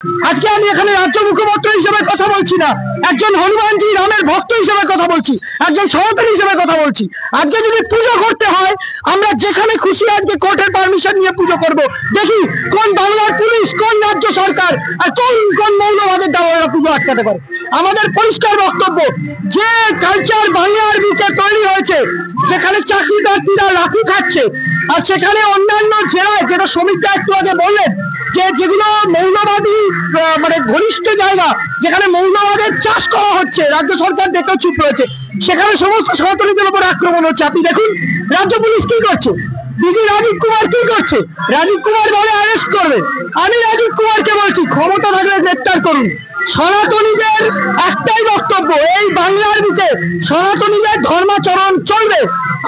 আজকে আমি এখানে রাজ্য মুখপাত্র হিসেবে কথা বলছি না, একজন হনুমানজি রামের ভক্ত হিসেবে কথা বলছি, একজন সনাতনী হিসেবে কথা বলছি। আজকে যদি পুজো করতে হয়, আমরা যেখানে খুশি আজকে কোর্টের পারমিশন নিয়ে পুজো করব। দেখি কোন বাংলার পুলিশ, কোন রাজ্য সরকার আর কোন মৌলবাদের দালালরা পুজো আটকাতে পারে। আমাদের পরিষ্কার বক্তব্য, যে কালচার বাংলার বুকে তৈরি হয়েছে, যেখানে চাকরি প্রার্থীরা লাঠি খাচ্ছে, আর সেখানে অন্যান্য জেলায়, যেটা শ্রমিকরা একটু আগে বললেন, যেগুলো মৌলবাদী মানে ঘনিষ্ঠ জায়গা, যেখানে মৌলবাদের চাষ করা হচ্ছে, রাজ্য সরকার দেখেও চুপ রয়েছে, সেখানে সমস্ত সনাতনীদের উপর আক্রমণ হচ্ছে। আপনি দেখুন রাজ্য পুলিশ কি করছে, ডিজি রাজীব কুমার কি করছে। রাজীব কুমার বলে অ্যারেস্ট করবে। আমি রাজীব কুমারকে বলছি, ক্ষমতা থাকলে গ্রেপ্তার করুন। সনাতনীদের একটাই বক্তব্য, এই বাংলার বুকে সনাতনীদের ধর্মাচরণ চলবে।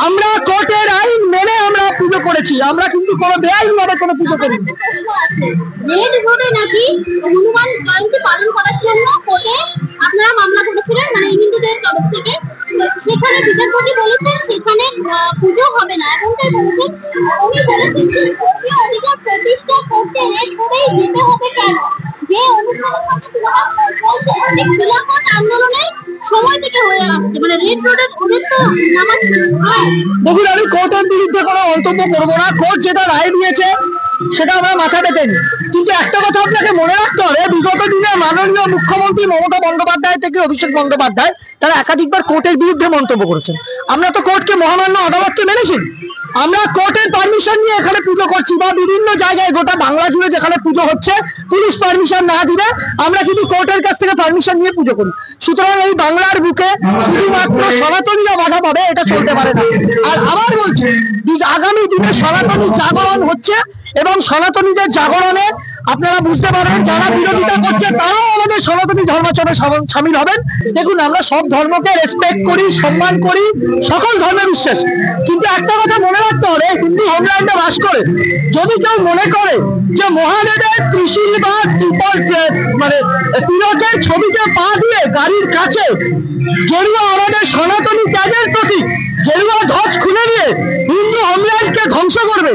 আমরা কোর্টের আইন মেনে আমরা পুজো করেছি, আমরা কিন্তু কোনো বেআইন ভাবে কোনো পুজো করি। রেড রোডে নাকি হনুমান জয়ন্তী পালন করার জন্য কোর্টে আপনারা মামলা করেছিলেন, মানে হিন্দুদের তরফ থেকে। সেখানে বিচারপতি বলেছেন সেখানে পুজো হবে না, এমনটাই বলেছেন। উনি বলেছেন যে ধর্মীয় অধিকার প্রতিষ্ঠা করতে রেড রোডেই যেতে হবে কেন? যে অনুষ্ঠানের সঙ্গে বলছে অনেক খিলাফত আন্দোলনের সময় থেকে হয়ে আসছে, মানে রেড রোডে ওদের তো নামাজ। দেখুন, আমি কোর্টের বিরুদ্ধে কোনো মন্তব্য করবো না। কোর্ট যেটা রায় দিয়েছে সেটা আমরা মাথা পেতেনি। কিন্তু একটা কথা আপনাকে মনে রাখতে হবে, বিগত দিনে মাননীয় মুখ্যমন্ত্রী মমতা বন্দ্যোপাধ্যায় থেকে অভিষেক বন্দ্যোপাধ্যায় তারা একাধিকবার কোর্টের বিরুদ্ধে মন্তব্য করেছেন। আমরা তো কোর্টকে, মহামান্য আদালতকে মেনেছি। আমরা কোর্টের পারমিশন নিয়ে এখানে পুজো করছি, বা বিভিন্ন জায়গায় গোটা বাংলা জুড়ে যেখানে পুজো হচ্ছে পুলিশ পারমিশন না দিলে আমরা কিন্তু কোর্টের কাছ থেকে পারমিশন নিয়ে পুজো করি। সুতরাং এই বাংলার বুকে শুধুমাত্র সনাতনীরা বাধা পাবে, এটা চলতে পারে না। আর আবার বলছি, আগামী দিনে সনাতনী জাগরণ হচ্ছে, এবং সনাতনীদের জাগরণে আপনারা বুঝতে পারবেন যারা বিরোধিতা করছে তারাও আমাদের সনাতনী ধর্মাচরণে সামিল হবেন। দেখুন, আমরা সব ধর্মকে রেসপেক্ট করি, সম্মান করি, সকল ধর্মে বিশ্বাস। কিন্তু একটা কথা মনে রাখতে হবে, হিন্দু হোমল্যান্ডে বাস করে যদি কেউ মনে করে যে মহাদেবের ত্রিশূল বা মানে তিলকের ছবিতে পা দিয়ে গাড়ির কাছে গেরুয়া আমাদের সনাতনী ত্যাগের প্রতীক গেরুয়া ধ্বজ খুলে দিয়ে হিন্দু হোমল্যান্ডকে ধ্বংস করবে,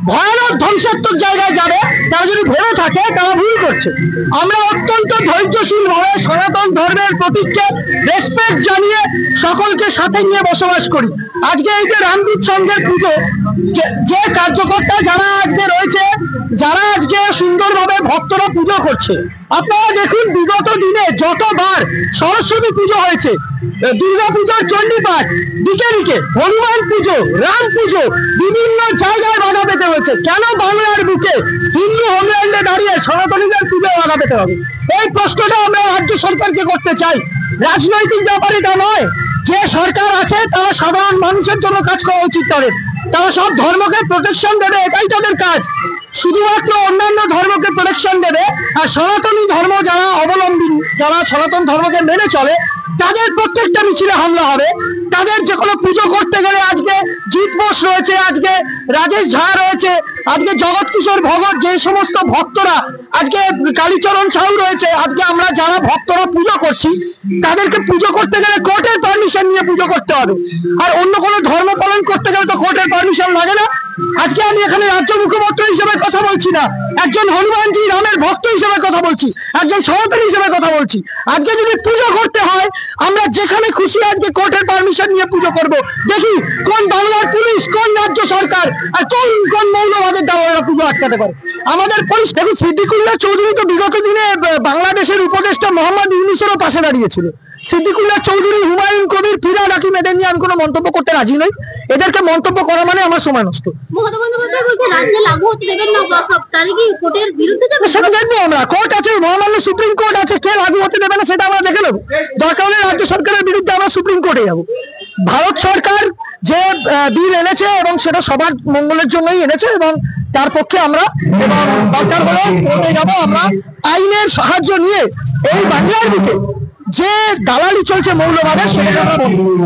ভয়ানক ধ্বংসাত্মক জায়গায় যাবে, তারা যদি ভেবে থাকে তারা ভুল করছে। আমরা অত্যন্ত ধৈর্যশীল ভাবে সনাতন ধর্মের প্রতীককে রেসপেক্ট জানিয়ে সকলকে সাথে নিয়ে বসবাস করি। আজকে এই যে রামদূত সংঘের পুজো, যে কার্যকর্তা যারা আজকে রয়েছে, যারা আজকে সুন্দরভাবে ভক্তরা পুজো করছে, আপনারা দেখুন বিগত দিনে যতবার সরস্বতী পুজো হয়েছে, দুর্গা পুজোর চণ্ডীপাঠ, দিকে দিকে হনুমান পুজো, রাম পুজো, বিভিন্ন জায়গায় বাধা পেতে হয়েছে। কেন বাংলার বুকে হিন্দু হোমল্যান্ডে দাঁড়িয়ে সনাতনীদের পুজোয় বাধা পেতে হবে? এই প্রশ্নটা আমরা রাজ্য সরকারকে করতে চাই। রাজনৈতিক ব্যাপার এটা নয়। যে সরকার আছে তারা সাধারণ মানুষের জন্য কাজ করা উচিত তাদের। তারা সব ধর্মকে প্রোটেকশন দেবে, এটাই তাদের কাজ। শুধুমাত্র অন্যান্য ধর্মকে প্রোটেকশন দেবে, আর সনাতনী ধর্ম যারা অবলম্বী, যারা সনাতন ধর্মকে মেনে চলে, তাদের প্রত্যেকটা মিছিলে হামলা হবে। তাদের যে কোনো পুজো করতে গেলে আজকে জিৎ বোস রয়েছে, আজকে রাজেশ ঝা রয়েছে, আজকে জগৎ কিশোর ভগত, যে সমস্ত ভক্তরা, আজকে কালীচরণ সাহু রয়েছে, আজকে আমরা যারা ভক্তরা পুজো করছি তাদেরকে পুজো করতে গেলে কোর্টের পারমিশন নিয়ে পুজো করতে হবে। আর অন্য কোনো ধর্ম পালন করতে গেলে তো কোর্টের পারমিশন লাগে না। আজকে আমি এখানে রাজ্য মুখপাত্র হিসেবে কথা বলছি না, একজন হনুমানজি রামের ভক্ত হিসেবে কথা বলছি, একজন সনাতনী হিসেবে কথা বলছি। আজকে যদি পুজো করতে হয়, আমরা যেখানে খুশি আজকে কোর্টের পারমিশন নিয়ে পুজো করব। দেখি কোন বাংলার পুলিশ, কোন রাজ্য সরকার আর কোন মৌলবাদের দালালরা পুজো আটকাতে পারে। আমাদের পুলিশ, দেখুন সিদ্দিকুল্লাহ চৌধুরী তো বিগত দিনে বাংলাদেশের উপদেষ্টা মোহাম্মদ ইউনূসেরও পাশে দাঁড়িয়েছিল। সিদ্দিকুল্লাহ চৌধুরী, হুমায়ুন কবির, ফিরহাদ হাকিম, এদের নিয়ে আমি কোনো মন্তব্য করতে রাজি নই। এদেরকে মন্তব্য করা মানে আমার সময় নষ্ট। সেটা দেখবো আমরা, কোর্ট আছে, মহামান্য সুপ্রিম কোর্ট আছে, কে লাগু হতে দেবে না সেটা আমরা দেখে নেবো। দরকার হলে রাজ্য সরকারের বিরুদ্ধে আমরা সুপ্রিম কোর্টে যাবো। ভারত সরকার যে বিল এনেছে এবং সেটা সবার মঙ্গলের জন্যই এনেছে, এবং তার পক্ষে আমরা, এবং দরকার হলে কোর্টে যাবো। আমরা আইনের সাহায্য নিয়ে এই বাংলার দিকে যে দালালি চলছে মৌলবাদের, সেটা আমরা বলবো।